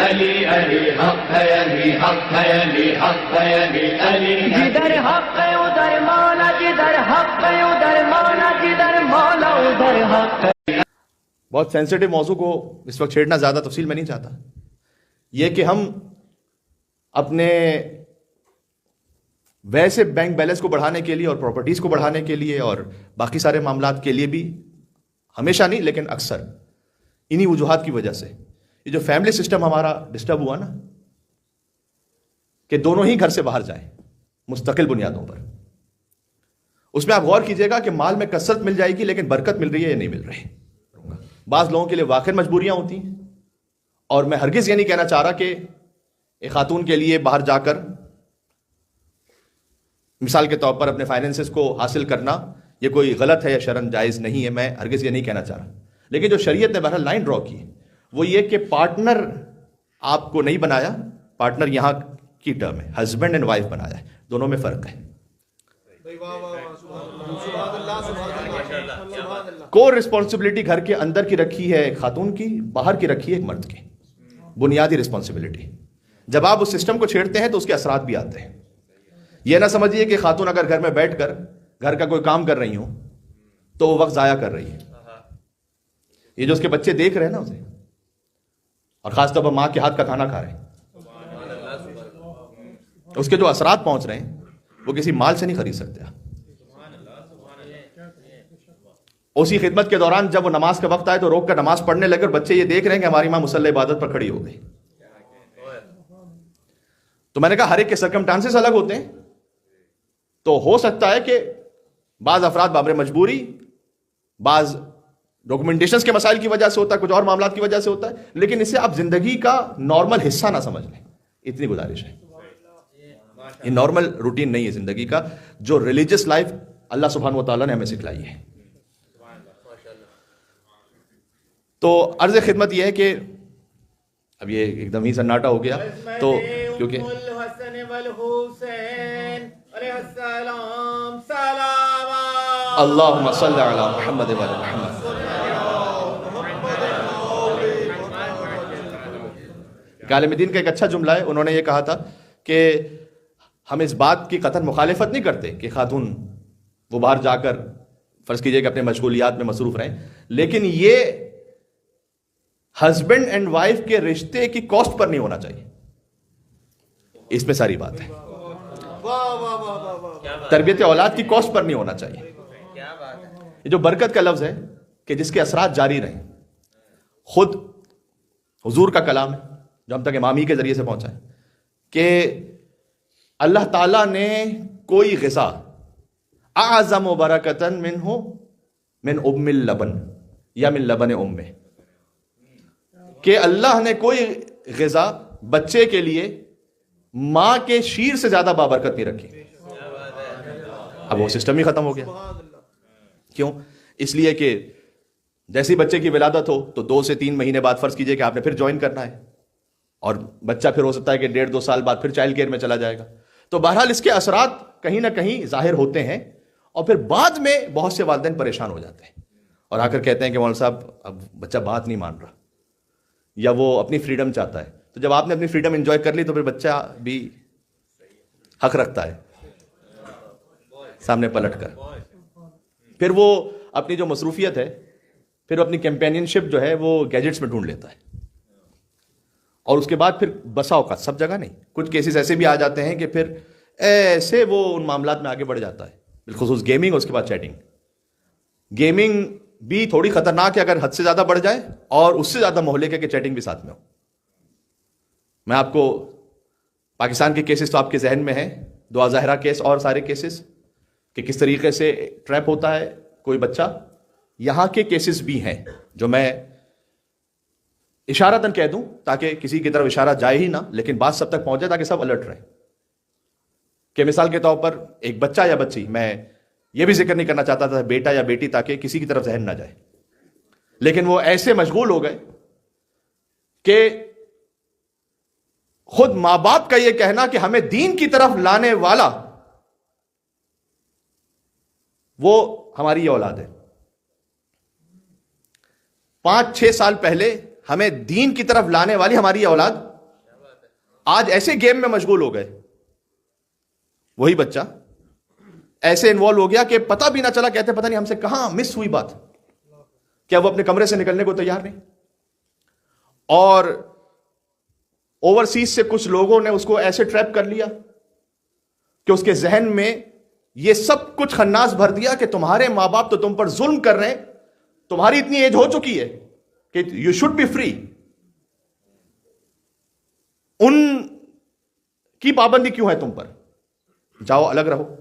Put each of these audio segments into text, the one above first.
علی علی حق ہے، علی حق ہے، علی حق ہے، علی علی جدھر حق ہے ادھر مولا، جدھر حق ہے ادھر مولا، جدھر مولا ادھر حق ہے۔ بہت سینسیٹیو موضوع کو اس وقت چھیڑنا زیادہ تفصیل میں نہیں چاہتا. یہ کہ ہم اپنے ویسے بینک بیلنس کو بڑھانے کے لیے اور پراپرٹیز کو بڑھانے کے لیے اور باقی سارے معاملات کے لیے بھی ہمیشہ نہیں لیکن اکثر انہی وجوہات کی وجہ سے یہ جو فیملی سسٹم ہمارا ڈسٹرب ہوا نا، کہ دونوں ہی گھر سے باہر جائیں مستقل بنیادوں پر، اس میں آپ غور کیجئے گا کہ مال میں کثرت مل جائے گی لیکن برکت مل رہی ہے یا نہیں مل رہی. بعض لوگوں کے لیے واقعی مجبوریاں ہوتی ہیں، اور میں ہرگز یہ نہیں کہنا چاہ رہا کہ ایک خاتون کے لیے باہر جا کر مثال کے طور پر اپنے فائنینسز کو حاصل کرنا یہ کوئی غلط ہے یا شرعاً جائز نہیں ہے، میں ہرگز یہ نہیں کہنا چاہ رہا. لیکن جو شریعت نے بہرحال لائن ڈرا کی وہ یہ کہ پارٹنر آپ کو نہیں بنایا، پارٹنر یہاں کی ٹرم ہے، ہسبینڈ اینڈ وائف بنایا ہے، دونوں میں فرق ہے. کور رسپانسبلٹی گھر کے اندر کی رکھی ہے ایک خاتون کی، باہر کی رکھی ہے ایک مرد کی، بنیادی رسپانسبلٹی. جب آپ اس سسٹم کو چھیڑتے ہیں تو اس کے اثرات بھی آتے ہیں. یہ نہ سمجھیے کہ خاتون اگر گھر میں بیٹھ کر گھر کا کوئی کام کر رہی ہوں تو وہ وقت ضائع کر رہی ہے. یہ جو اس کے بچے دیکھ رہے ہیں نا اسے، اور خاص طور پر ماں کے ہاتھ کا کھانا کھا رہے ہیں، اس کے جو اثرات پہنچ رہے ہیں وہ کسی مال سے نہیں خرید سکتے. اسی خدمت کے دوران جب وہ نماز کا وقت آئے تو روک کر نماز پڑھنے لگے اور بچے یہ دیکھ رہے ہیں کہ ہماری ماں مصلی عبادت پر کھڑی ہو گئی. تو میں نے کہا ہر ایک کے سرکمٹانسز الگ ہوتے ہیں، تو ہو سکتا ہے کہ بعض افراد بامر مجبوری، بعض ڈاکومنٹیشنز کے مسائل کی وجہ سے ہوتا ہے، کچھ اور معاملات کی وجہ سے ہوتا ہے، لیکن اسے آپ زندگی کا نارمل حصہ نہ سمجھ لیں، اتنی گزارش ہے. یہ نارمل روٹین نہیں ہے زندگی کا جو ریلیجس لائف اللہ سبحانہ و تعالیٰ نے ہمیں سکھلائی ہے. تو عرض خدمت یہ ہے کہ اب یہ ایک دم ہی سناٹا ہو گیا تو کیونکہ اللہم صلی علی محمد و علی محمد. عالم دین کا ایک اچھا جملہ ہے، انہوں نے یہ کہا تھا کہ ہم اس بات کی قطعاً مخالفت نہیں کرتے کہ خاتون وہ باہر جا کر فرض کیجئے کہ اپنے مشغولیات میں مصروف رہیں، لیکن یہ ہسبینڈ اینڈ وائف کے رشتے کی کاسٹ پر نہیں ہونا چاہیے. اس میں ساری بات ہے. تربیت اولاد کی کاسٹ پر نہیں ہونا چاہیے. یہ جو برکت کا لفظ ہے کہ جس کے اثرات جاری رہیں، خود حضور کا کلام ہے جو ہم تک امام ہی کے ذریعے سے پہنچا ہے کہ اللہ تعالیٰ نے کوئی غذا اعظم برکتاً منہ من ام اللبن یا من لبن امہ، کہ اللہ نے کوئی غذا بچے کے لیے ماں کے شیر سے زیادہ بابرکت نہیں رکھی. اب وہ سسٹم ہی ختم ہو گیا. کیوں؟ اس لیے کہ جیسی بچے کی ولادت ہو تو 2 سے 3 مہینے بعد فرض کیجئے کہ آپ نے پھر جوائن کرنا ہے، اور بچہ پھر ہو سکتا ہے کہ 1.5-2 سال بعد پھر چائلڈ کیئر میں چلا جائے گا. تو بہرحال اس کے اثرات کہیں نہ کہیں ظاہر ہوتے ہیں، اور پھر بعد میں بہت سے والدین پریشان ہو جاتے ہیں اور آ کر کہتے ہیں کہ مولانا صاحب اب بچہ بات نہیں مان رہا، یا وہ اپنی فریڈم چاہتا ہے. تو جب آپ نے اپنی فریڈم انجوائے کر لی تو پھر بچہ بھی حق رکھتا ہے سامنے پلٹ کر. پھر وہ اپنی جو مصروفیت ہے، پھر اپنی کمپینین شپ جو ہے وہ گیجٹس میں ڈھونڈ لیتا ہے، اور اس کے بعد پھر بسا اوقات سب جگہ نہیں، کچھ کیسز ایسے بھی آ جاتے ہیں کہ پھر ایسے وہ ان معاملات میں آگے بڑھ جاتا ہے، بالخصوص گیمنگ اور اس کے بعد چیٹنگ. گیمنگ بھی تھوڑی خطرناک ہے اگر حد سے زیادہ بڑھ جائے، اور اس سے زیادہ مہلک ہے کہ چیٹنگ بھی ساتھ میں ہو. میں آپ کو پاکستان کے کیسز تو آپ کے ذہن میں ہیں، دعا ظاہرہ کیس اور سارے کیسز، کہ کس طریقے سے ٹریپ ہوتا ہے کوئی بچہ. یہاں کے کیسز بھی ہیں جو میں اشارتاً کہہ دوں تاکہ کسی کی طرف اشارہ جائے ہی نہ، لیکن بات سب تک پہنچے تاکہ سب الرٹ رہیں. کہ مثال کے طور پر ایک بچہ یا بچی، میں یہ بھی ذکر نہیں کرنا چاہتا تھا بیٹا یا بیٹی تاکہ کسی کی طرف ذہن نہ جائے، لیکن وہ ایسے مشغول ہو گئے کہ خود ماں باپ کا یہ کہنا کہ ہمیں دین کی طرف لانے والا وہ ہماری یہ اولاد ہے. 5-6 سال پہلے ہمیں دین کی طرف لانے والی ہماری یہ اولاد آج ایسے گیم میں مشغول ہو گئے, وہی بچہ ایسے انوالو ہو گیا کہ پتہ بھی نہ چلا, کہتے پتہ نہیں ہم سے کہاں مس ہوئی بات, کیا وہ اپنے کمرے سے نکلنے کو تیار نہیں. اور اوورسیز سے کچھ لوگوں نے اس کو ایسے ٹریپ کر لیا کہ اس کے ذہن میں یہ سب کچھ خناس بھر دیا کہ تمہارے ماں باپ تو تم پر ظلم کر رہے ہیں, تمہاری اتنی ایج ہو چکی ہے کہ یو شوڈ بی فری, ان کی پابندی کیوں ہے تم پر, جاؤ الگ رہو,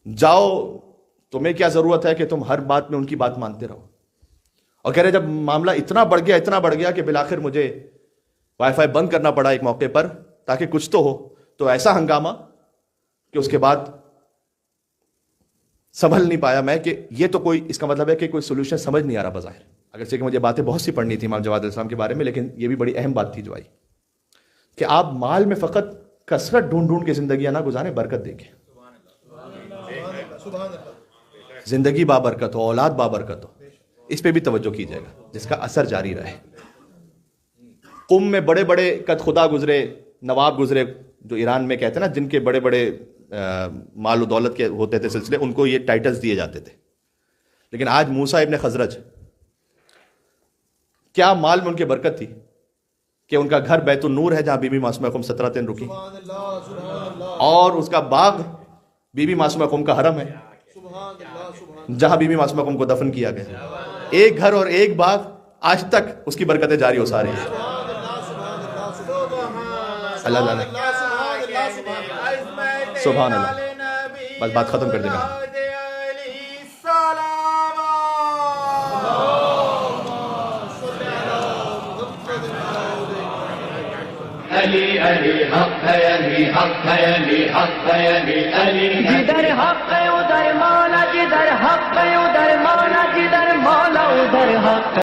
جاؤ, تمہیں کیا ضرورت ہے کہ تم ہر بات میں ان کی بات مانتے رہو. اور کہہ رہے جب معاملہ اتنا بڑھ گیا کہ بالآخر مجھے وائی فائی بند کرنا پڑا ایک موقع پر تاکہ کچھ تو ہو, تو ایسا ہنگامہ کہ اس کے بعد سنبھل نہیں پایا میں کہ یہ تو کوئی, اس کا مطلب ہے کہ کوئی سولوشن سمجھ نہیں آ رہا بظاہر, اگرچہ کہ مجھے باتیں بہت سی پڑھنی تھی امام جواد علیہ السلام کے بارے میں, لیکن یہ بھی بڑی اہم بات تھی جو آئی کہ آپ مال میں فقط کثرت ڈھونڈ کے زندگیاں نہ گزاریں, برکت دیکھیں. زندگی بابرکت ہو, اولاد بابرکت ہو, اس پہ بھی توجہ کیجیے گا جس کا اثر جاری رہے. قم میں بڑے بڑے قد خدا گزرے, نواب گزرے, جو ایران میں کہتے ہیں نا جن کے بڑے بڑے مال و دولت کے ہوتے تھے سلسلے, ان کو یہ ٹائٹلز دیے جاتے تھے. لیکن آج موسیٰ ابن خزرج, کیا مال میں ان کی برکت تھی کہ ان کا گھر بیت النور ہے جہاں بی بی معصومہ قم 17 دن رکی, اور اس کا باغ بی بی معصومہ قم کا حرم ہے جہاں بی بی معصومہ قم کو دفن کیا گیا. ایک گھر اور ایک باغ, آج تک اس کی برکتیں جاری ہو ساری ہیں. اللہ اللہ سبحان اللہ. بس بات ختم کر دے گا. علی علی حق ہے, علی حق ہے, علی حق ہے, علی علی. جدھر حق ہے ادھر مولا, جدھر حق ہے ادھر مولا, جدھر مولا ادھر حق.